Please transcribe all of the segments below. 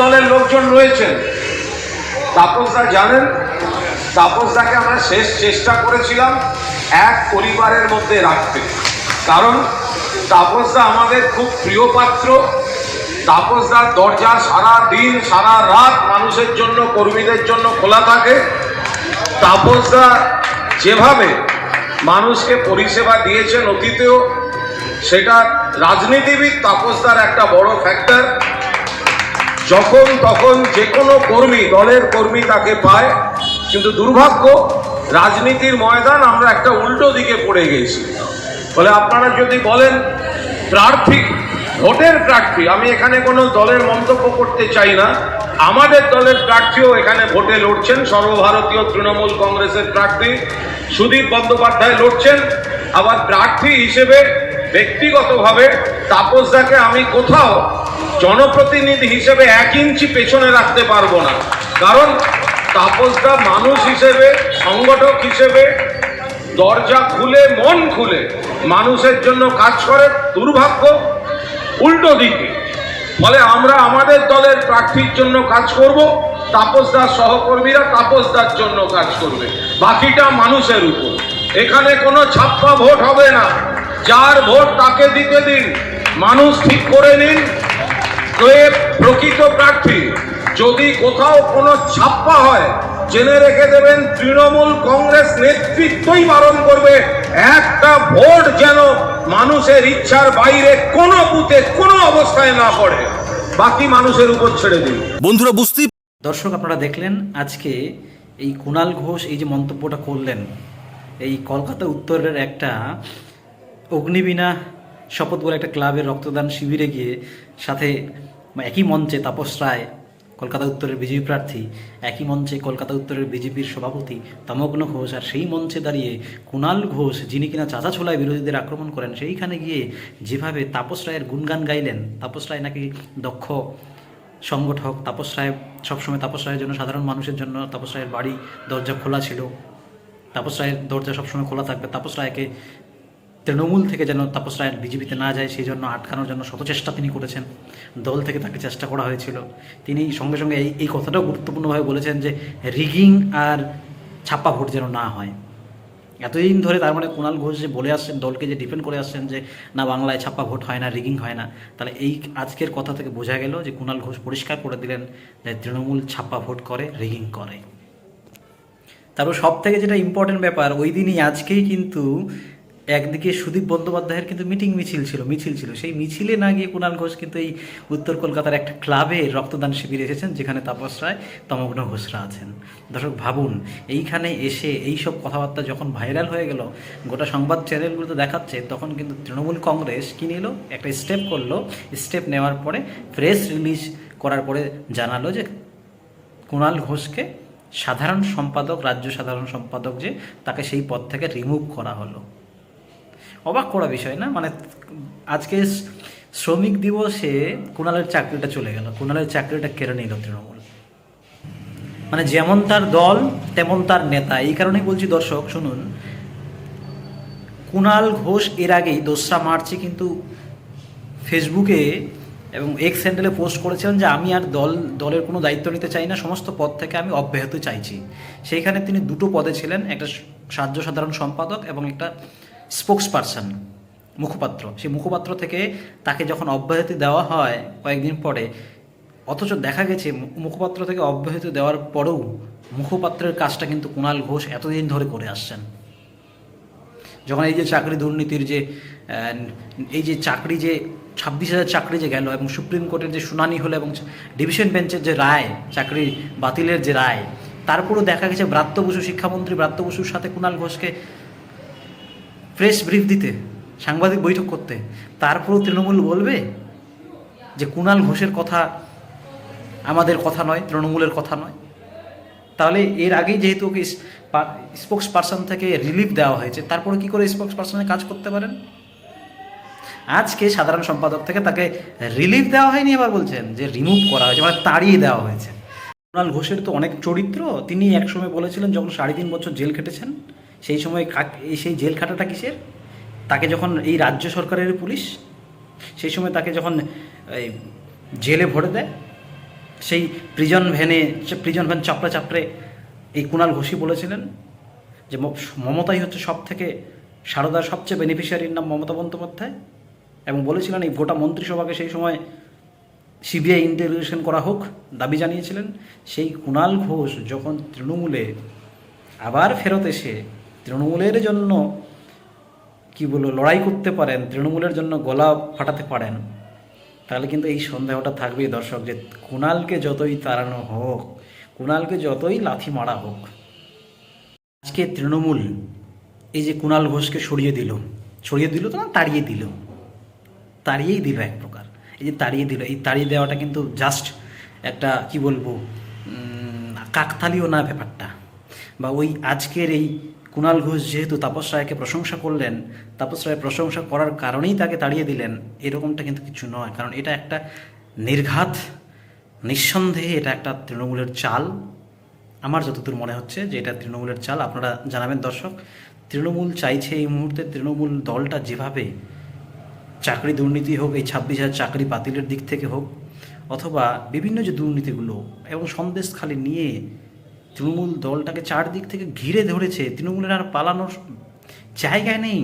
দলের লোকজন রয়েছেন। তাপসদা জানেন, তাপসদাকে আমরা শেষ চেষ্টা করেছিলাম এক পরিবারের মধ্যে রাখতে, কারণ তাপসদা আমাদের খুব প্রিয় পাত্র। তাপসদার দরজা সারা দিন সারা রাত মানুষের জন্য, কর্মীদের জন্য খোলা থাকে। তাপসদা যেভাবে মানুষকে পরিষেবা দিয়েছেন অতীতেও, সেটা রাজনীতিবিদ তাপসদার একটা বড় ফ্যাক্টর। যখন তখন যে কোনো কর্মী, দলের কর্মী তাকে পায়। কিন্তু দুর্ভাগ্য, রাজনীতির ময়দান আমরা একটা উল্টো দিকে পড়ে গেছি। বলে আপনারা যদি বলেন প্রার্থী, ভোটের প্রার্থী, আমি এখানে কোনো দলের মন্তব্য করতে চাই না, আমাদের দলের প্রার্থীও এখানে ভোটে লড়ছেন। সর্বভারতীয় তৃণমূল কংগ্রেসের প্রার্থী সুদীপ বন্দ্যোপাধ্যায় লড়ছেন। আবার প্রার্থী হিসেবে ব্যক্তিগতভাবে তাপসদাকে আমি কোথাও জনপ্রতিনিধি হিসেবে 1 ইঞ্চি পেছনে রাখতে পারবো না, কারণ তাপসদা মানুষ হিসেবে, সংগঠক হিসেবে দরজা খুলে, মন খুলে মানুষের জন্য কাজ করে। দুর্ভাগ্য উল্টো দিকে। ফলে আমরা আমাদের দলের প্রার্থীর জন্য কাজ করব, তাপসদার সহকর্মীরা তাপসদার জন্য কাজ করবে, বাকিটা মানুষের উপর। এখানে কোনো ছাপ্পা ভোট হবে না, যার ভোট তাকে দিতে দিন, মানুষ ঠিক করে নিন কে প্রকৃত প্রার্থী। যদি কোথাও কোনো ছাপ্পা হয়, জেনে রেখে দেবেন তৃণমূল কংগ্রেস নেতৃত্বই বারণ করবে একটা ভোট যেন মানুষের ইচ্ছার বাইরে কোনো বুথে কোনো অবস্থায় না পড়ে, বাকি মানুষের উপর ছেড়ে দিন। বন্ধুরা বুঝতেই, দর্শক আপনারা দেখলেন আজকে এই কুণাল ঘোষ এই যে মন্তব্যটা করলেন, এই কলকাতা উত্তরের একটা অগ্নিবীণা শপথ বলে একটা ক্লাবের রক্তদান শিবিরে গিয়ে সাথে একই মঞ্চে তাপস রায়, কলকাতা উত্তরের বিজেপি প্রার্থী, একই মঞ্চে কলকাতা উত্তরের বিজেপির সভাপতি তমগ্ন ঘোষ, আর সেই মঞ্চে দাঁড়িয়ে কুণাল ঘোষ, যিনি কিনা চাচা ছোলায় বিরোধীদের আক্রমণ করেন, সেইখানে গিয়ে যেভাবে তাপস রায়ের গুণগান গাইলেন। তাপস রায় নাকি দক্ষ সংগঠক, তাপস রায় সবসময়, তাপস রায়ের জন্য, সাধারণ মানুষের জন্য তাপস রায়ের বাড়ি দরজা খোলা ছিল, তাপস রায়ের দরজা সবসময় খোলা থাকবে। তাপস রায়কে তৃণমূল থেকে যেন তাপস রায় বিজেপিতে না যায় সেই জন্য আটকানোর জন্য শত চেষ্টা তিনি করেছেন, দল থেকে তাকে চেষ্টা করা হয়েছিল। তিনি সঙ্গে সঙ্গে এই কথাটাও গুরুত্বপূর্ণভাবে বলেছেন যে রিগিং আর ছাপ্পা ভোট যেন না হয়। এতদিন ধরে তার মানে কুণাল ঘোষ যে বলে আসছেন, দলকে যে ডিফেন্ড করে আসছেন যে না বাংলায় ছাপ্পা ভোট হয় না, রিগিং হয় না, তাহলে এই আজকের কথা থেকে বোঝা গেল যে কুণাল ঘোষ পরিষ্কার করে দিলেন যে তৃণমূল ছাপ্পা ভোট করে, রিগিং করে। তারপর সব থেকে যেটা ইম্পর্টেন্ট ব্যাপার, ওই দিনই আজকেই কিন্তু একদিকে সুদীপ বন্দ্যোপাধ্যায়ের কিন্তু মিছিল ছিল, সেই মিছিলে না গিয়ে কুণাল ঘোষ কিন্তু এই উত্তর কলকাতার একটা ক্লাবে রক্তদান শিবিরে এসেছেন, যেখানে তাপস রায়, তমগ্ন ঘোষরা আছেন। দর্শক ভাবুন, এইখানে এসে এইসব কথাবার্তা যখন ভাইরাল হয়ে গেল, গোটা সংবাদ চ্যানেলগুলোতে দেখাচ্ছে, তখন কিন্তু তৃণমূল কংগ্রেস কী নিল, একটা স্টেপ করলো। স্টেপ নেওয়ার পরে প্রেস রিলিজ করার পরে জানালো যে কুণাল ঘোষকে সাধারণ সম্পাদক, রাজ্য সাধারণ সম্পাদক, যে তাকে সেই পদ থেকে রিমুভ করা হলো। অবাক করা বিষয় না? মানে আজকে শ্রমিক দিবসে কুণালের চাকরিটা চলে গেল, কুণালের চাকরিটা কেড়ে নিল তৃণমূল। মানে যেমন তার দল তেমন তার নেতা। এই কারণেই বলছি দর্শক শুনুন, কুণাল ঘোষ এর আগেই 2রা মার্চে কিন্তু ফেসবুকে এবং এক্স হ্যান্ডেলে পোস্ট করেছিলেন যে আমি আর দলের কোনো দায়িত্ব নিতে চাই না, সমস্ত পদ থেকে আমি অব্যাহতি চাইছি। সেইখানে তিনি 2টো পদে ছিলেন, একটা রাজ্য সাধারণ সম্পাদক এবং একটা স্পোক্স পারসন, মুখপাত্র। সেই মুখপাত্র থেকে তাকে যখন অব্যাহতি দেওয়া হয় কয়েকদিন পরে, অথচ দেখা গেছে মুখপাত্র থেকে অব্যাহতি দেওয়ার পরেও মুখপাত্রের কাজটা কিন্তু কুণাল ঘোষ এতদিন ধরে করে আসছেন। যখন এই যে চাকরি দুর্নীতির যে এই যে চাকরি, যে 26,000 চাকরি যে গেল এবং সুপ্রিম কোর্টের যে শুনানি হলো এবং ডিভিশন বেঞ্চের যে রায়, চাকরি বাতিলের যে রায়, তারপরেও দেখা গেছে ব্রাত্য বসু, শিক্ষামন্ত্রী ব্রাত্য বসুর সাথে কুণাল ঘোষকে প্রেস ব্রিফ দিতে, সাংবাদিক বৈঠক করতে, তারপরেও তৃণমূল বলবে যে কুণাল ঘোষের কথা আমাদের কথা নয়, তৃণমূলের কথা নয়। তাহলে এর আগেই যেহেতু ওকে স্পোক্স পারসন থেকে রিলিফ দেওয়া হয়েছে, তারপরে কি করে স্পোক্স পারসনে কাজ করতে পারেন? আজকে সাধারণ সম্পাদক থেকে তাকে রিলিফ দেওয়া হয়নি, আবার বলছেন যে রিমুভ করা হয়েছে, মানে তাড়িয়ে দেওয়া হয়েছে। কুণাল ঘোষের তো অনেক চরিত্র। তিনি একসময় বলেছিলেন, যখন 3.5 বছর জেল খেটেছেন, সেই সময় সেই জেল খাটাটা কিসের? তাকে যখন এই রাজ্য সরকারের পুলিশ সেই সময় তাকে যখন জেলে ভরে দেয়, সেই প্রিজন ভ্যান চাপড়ে চাপড়ে এই কুণাল ঘোষই বলেছিলেন যে মমতাই হচ্ছে সব থেকে সারদার সবচেয়ে বেনিফিশিয়ারির নাম মমতা বন্দ্যোপাধ্যায়, এবং বলেছিলেন এই গোটা মন্ত্রিসভাকে সেই সময় সিবিআই ইন্টারোগেশন করা হোক দাবি জানিয়েছিলেন। সেই কুণাল ঘোষ যখন তৃণমূলে আবার ফেরত এসে তৃণমূলের জন্য কি বলবো লড়াই করতে পারেন, তৃণমূলের জন্য গলা ফাটাতে পারেন, তাহলে কিন্তু এই সন্দেহটা থাকবেই দর্শক যে কুণালকে যতই তাড়ানো হোক, কুণালকে যতই লাথি মারা হোক, আজকে তৃণমূল এই যে কুণাল ঘোষকে সরিয়ে দিল তো না, তাড়িয়েই দিল এক প্রকার। এই যে তাড়িয়ে দিল, এই তাড়িয়ে দেওয়াটা কিন্তু জাস্ট একটা কি বলবো কাকতালীয় না ব্যাপারটা, বা ওই আজকের এই কুণাল ঘোষ যেহেতু তাপস রায়কে প্রশংসা করলেন, তাপস রায় প্রশংসা করার কারণেই তাকে তাড়িয়ে দিলেন, এরকমটা কিন্তু কিছু নয়। কারণ এটা একটা নির্ঘাত, নিঃসন্দেহে এটা একটা তৃণমূলের চাল। আমার যতদূর মনে হচ্ছে যে এটা তৃণমূলের চাল। আপনারা জানাবেন দর্শক, তৃণমূল চাইছে এই মুহূর্তে, তৃণমূল দলটা যেভাবে চাকরি দুর্নীতি হোক, এই 26,000 চাকরি বাতিলের দিক থেকে হোক, অথবা বিভিন্ন যে দুর্নীতিগুলো এবং সন্দেশখালি নিয়ে তৃণমূল দলটাকে চারদিক থেকে ঘিরে ধরেছে, তৃণমূলের আর পালানোর জায়গা নেই।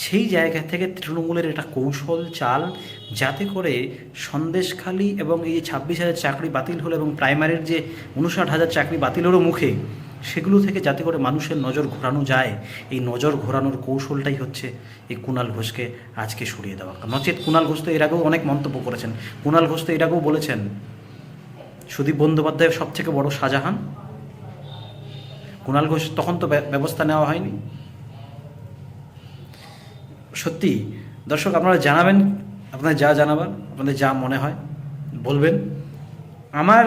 সেই জায়গা থেকে তৃণমূলের এটা কৌশল চাল, যাতে করে সন্দেশখালি এবং এই 26,000 চাকরি বাতিল হলো এবং প্রাইমারির যে 59,000 চাকরি বাতিল হলো মুখে, সেগুলো থেকে যাতে করে মানুষের নজর ঘোরানো যায়, এই নজর ঘোরানোর কৌশলটাই হচ্ছে এই কুণাল ঘোষকে আজকে সরিয়ে দেওয়া। নচেত কুণাল ঘোষ তো এর আগেও অনেক মন্তব্য করেছেন, কুণাল ঘোষ তো এর আগেও বলেছেন সুদীপ বন্দ্যোপাধ্যায় সব থেকে বড় শাহজাহান। কুণাল ঘোষ তখন তো ব্যবস্থা নেওয়া হয়নি। সত্যি দর্শক, আপনারা জানাবেন, আপনাদের যা জানাবার, আপনাদের যা মনে হয় বলবেন। আমার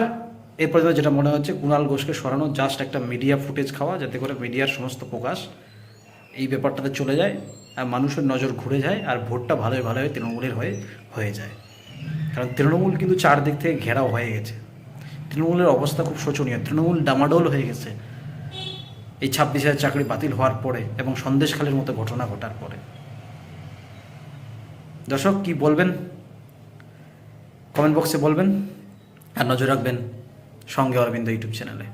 এর পর্যন্ত যেটা মনে হচ্ছে, কুণাল ঘোষকে সরানো জাস্ট একটা মিডিয়া ফুটেজ খাওয়া, যাতে করে মিডিয়ার সমস্ত প্রকাশ এই ব্যাপারটাতে চলে যায় আর মানুষের নজর ঘুরে যায় আর ভোটটা ভালোই তৃণমূলের হয়ে যায়। কারণ তৃণমূল কিন্তু চারদিক থেকে ঘেরাও হয়ে গেছে, তৃণমূলের অবস্থা খুব শোচনীয়, তৃণমূল ডামাডোল হয়ে গেছে এই 26,000 চাকরি বাতিল হওয়ার পরে এবং সন্দেশখালির মতো ঘটনা ঘটার পরে। দর্শক কি বলবেন কমেন্ট বক্সে বলবেন, আর নজর রাখবেন সঙ্গে অরবিন্দ ইউটিউব চ্যানেলে।